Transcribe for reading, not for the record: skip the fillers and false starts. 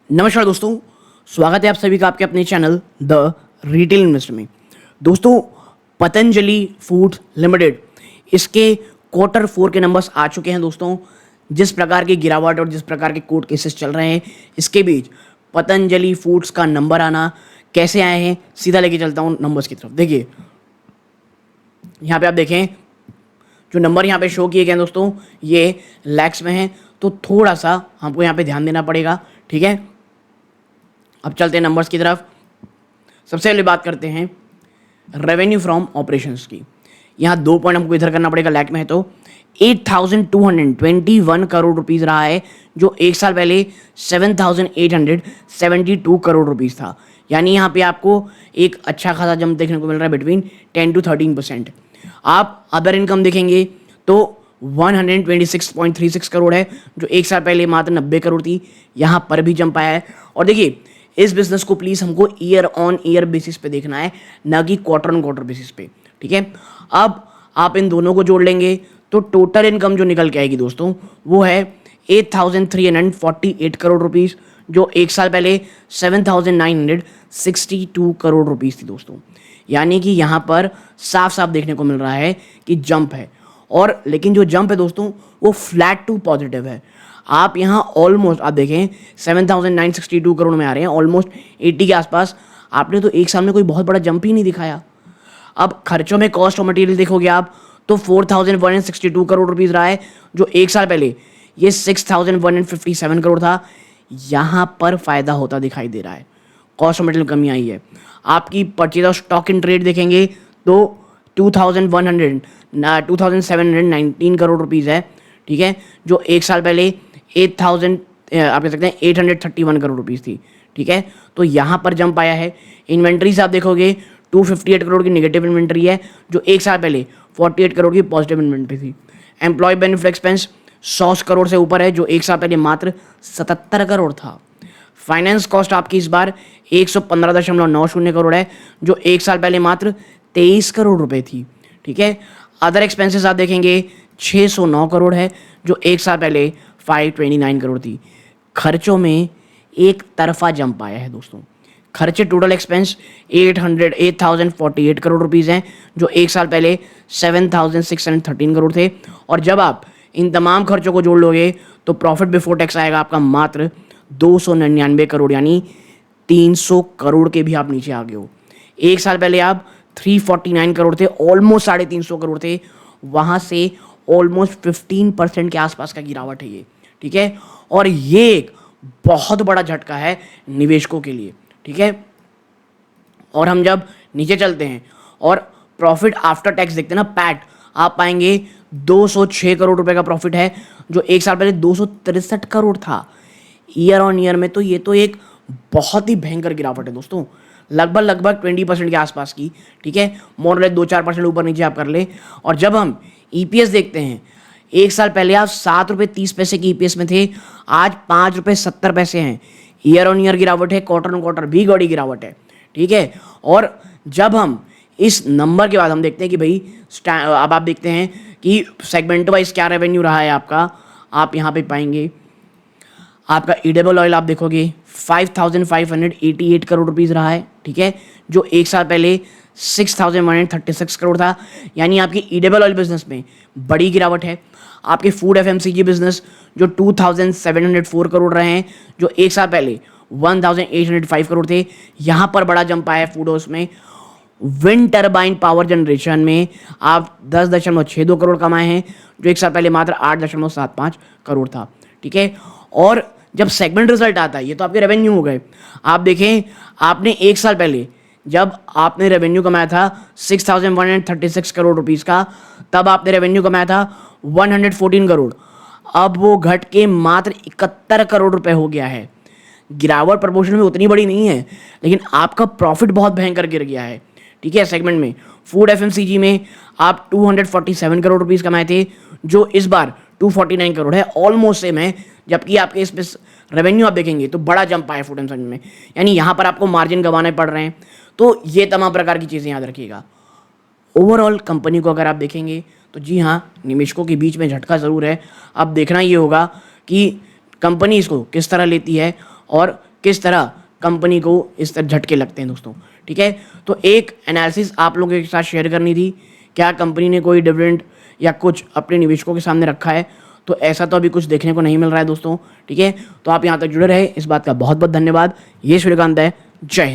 नमस्कार दोस्तों, स्वागत है आप सभी का आपके अपने चैनल द रिटेल इन्वेस्टर में। दोस्तों, पतंजलि फूड्स लिमिटेड इसके क्वार्टर 4 के नंबर्स आ चुके हैं। दोस्तों, जिस प्रकार की गिरावट और जिस प्रकार के कोर्ट केसेस चल रहे हैं, इसके बीच पतंजलि फूड्स का नंबर आना कैसे आए हैं, सीधा लेके चलता हूँ नंबर्स की तरफ। देखिए, यहाँ पे आप देखें जो नंबर यहाँ पे शो किए गए दोस्तों, ये लैक्स में है, तो थोड़ा सा हमको यहाँ पे ध्यान देना पड़ेगा। ठीक है, अब चलते हैं नंबर्स की तरफ। सबसे पहले बात करते हैं रेवेन्यू फ्रॉम ऑपरेशंस की। यहाँ 2 पॉइंट हमको इधर करना पड़ेगा, लैक में है तो 8,221 करोड़ रुपीस रहा है, जो एक साल पहले 7,872 करोड़ रुपीस था। यानी यहाँ पे आपको एक अच्छा खासा जंप देखने को मिल रहा है बिटवीन 10 to 13%। आप अदर इनकम देखेंगे तो 126.36 करोड़ है, जो एक साल पहले मात्र 90 करोड़ थी। यहाँ पर भी जंप आया है। और देखिए, इस बिजनेस को प्लीज हमको ईयर ऑन ईयर बेसिस पे देखना है, ना कि क्वार्टर ऑन क्वार्टर बेसिस पे। ठीक है, अब आप इन दोनों को जोड़ लेंगे तो टोटल इनकम जो निकल के आएगी दोस्तों, वो है 8,348 करोड़ रुपीस, जो एक साल पहले 7,962 करोड़ रुपीस थी दोस्तों। यानी कि यहाँ पर साफ साफ देखने को मिल रहा है कि जंप है। और लेकिन जो जंप है दोस्तों, वो फ्लैट टू पॉजिटिव है। आप यहाँ ऑलमोस्ट आप देखें 7,962 करोड़ में आ रहे हैं, ऑलमोस्ट 80 के आसपास। आपने तो एक साल में कोई बहुत बड़ा जंप ही नहीं दिखाया। अब खर्चों में कॉस्ट ऑफ मटेरियल देखोगे आप तो 4,162 करोड़ रुपीस रहा है, जो एक साल पहले ये 6,157 करोड़ था। यहाँ पर फायदा होता दिखाई दे रहा है, कॉस्ट ऑफ मटेरियल कमी आई है। आपकी purchase of stock in trade देखेंगे तो 2,719 करोड़ रुपीस है। ठीक है, जो एक साल पहले 8,000 आप कह सकते हैं 831 करोड़ रुपीस थी। ठीक है, तो यहाँ पर जंप आया है। इन्वेंट्री से आप देखोगे 258 करोड़ की नेगेटिव इन्वेंट्री है, जो एक साल पहले 48 करोड़ की पॉजिटिव इन्वेंट्री थी। एम्प्लॉय बेनिफिट एक्सपेंस 100 करोड़ से ऊपर है, जो एक साल पहले मात्र 77 करोड़ था। फाइनेंस कॉस्ट आपकी इस बार 115.90 करोड़ है, जो एक साल पहले मात्र 23 करोड़ रुपए थी। ठीक है, अदर एक्सपेंसेस आप देखेंगे 609 करोड़ है, जो एक साल पहले 529 करोड़ थी। खर्चों में एक तरफा जंप आया है दोस्तों। खर्चे टोटल एक्सपेंस 8,048 करोड़ रुपीस हैं, जो एक साल पहले 7,613 करोड़ थे। और जब आप इन तमाम खर्चों को जोड़ लोगे तो प्रॉफिट बिफोर टैक्स आएगा आपका मात्र 299 करोड़, यानी 300 करोड़ के भी आप नीचे आ गए हो। एक साल पहले आप 349 करोड़ थे, ऑलमोस्ट 350 करोड़ थे। वहाँ से ऑलमोस्ट 15% के आसपास का गिरावट है ये। ठीक है, और ये एक बहुत बड़ा झटका है निवेशकों के लिए। ठीक है, और हम जब नीचे चलते हैं और प्रॉफिट आफ्टर टैक्स देखते हैं ना, पैट, आप पाएंगे 206 करोड़ रुपए का प्रॉफिट है, जो एक साल पहले 263 करोड़ था। ईयर ऑन ईयर में तो ये तो एक बहुत ही भयंकर गिरावट है दोस्तों, लगभग 20% के आसपास की। ठीक है, मोर लेस 2-4% ऊपर नीचे आप कर ले। और जब हम ईपीएस देखते हैं, एक साल पहले आप 7 रुपये 30 पैसे की ईपीएस में थे, आज 5 रुपये 70 पैसे हैं। ईयर ऑन ईयर गिरावट है, क्वार्टर ऑन क्वार्टर भी बड़ी गिरावट है। ठीक है, और जब हम इस नंबर के बाद हम देखते हैं कि भाई अब आप देखते हैं कि सेगमेंट वाइज क्या रेवेन्यू रहा है आपका। आप यहाँ पे पाएंगे आपका ईडेबल ऑयल आप देखोगे 5,588 करोड़ रुपीस रहा है। ठीक है, जो एक साल पहले 6,136 करोड़ था। यानी आपकी ईडेबल ऑयल बिजनेस में बड़ी गिरावट है। आपके फूड एफएमसीजी बिजनेस जो 2,704 करोड़ रहे हैं, जो एक साल पहले 1,805 करोड़ थे। यहाँ पर बड़ा जंप आया है फूड हाउस में। विंड टर्बाइन पावर जनरेशन में आप 10.62 करोड़ कमाए हैं, जो एक साल पहले मात्र 8.75 करोड़ था। ठीक है, और जब सेगमेंट रिजल्ट आता है, ये तो आपके रेवेन्यू हो गए। आप देखें, आपने एक साल पहले जब आपने रेवेन्यू कमाया था 6,136 करोड़ रुपीस का, तब आपने रेवेन्यू कमाया था 114 करोड़। अब वो घट के मात्र 71 करोड़ रुपए हो गया है। गिरावट प्रपोर्शन में उतनी बड़ी नहीं है, लेकिन आपका प्रॉफिट बहुत भयंकर गिर गया है। ठीक है, सेगमेंट में फूड एफएमसीजी में आप 247 करोड़ रुपीस कमाए थे, जो इस बार 249 करोड़ है, ऑलमोस्ट सेम है। जबकि आपके इसमें रेवेन्यू आप देखेंगे तो बड़ा जंप आया फूड एफएमसीजी में, यानी यहाँ पर आपको मार्जिन गंवाने पड़ रहे हैं। तो ये तमाम प्रकार की चीज़ें याद रखिएगा। ओवरऑल कंपनी को अगर आप देखेंगे तो जी हाँ, निवेशकों के बीच में झटका ज़रूर है। अब देखना ये होगा कि कंपनी इसको किस तरह लेती है और किस तरह कंपनी को इस तरह झटके लगते हैं दोस्तों, ठीक है। तो एक एनालिसिस आप लोगों के साथ शेयर करनी थी, क्या कंपनी ने कोई डिविडेंड या कुछ अपने निवेशकों के सामने रखा है, तो ऐसा तो अभी कुछ देखने को नहीं मिल रहा है दोस्तों, ठीक है। तो आप यहाँ तक जुड़े रहे, इस बात का बहुत बहुत धन्यवाद। ये सूर्यकांत है, जय हिंद।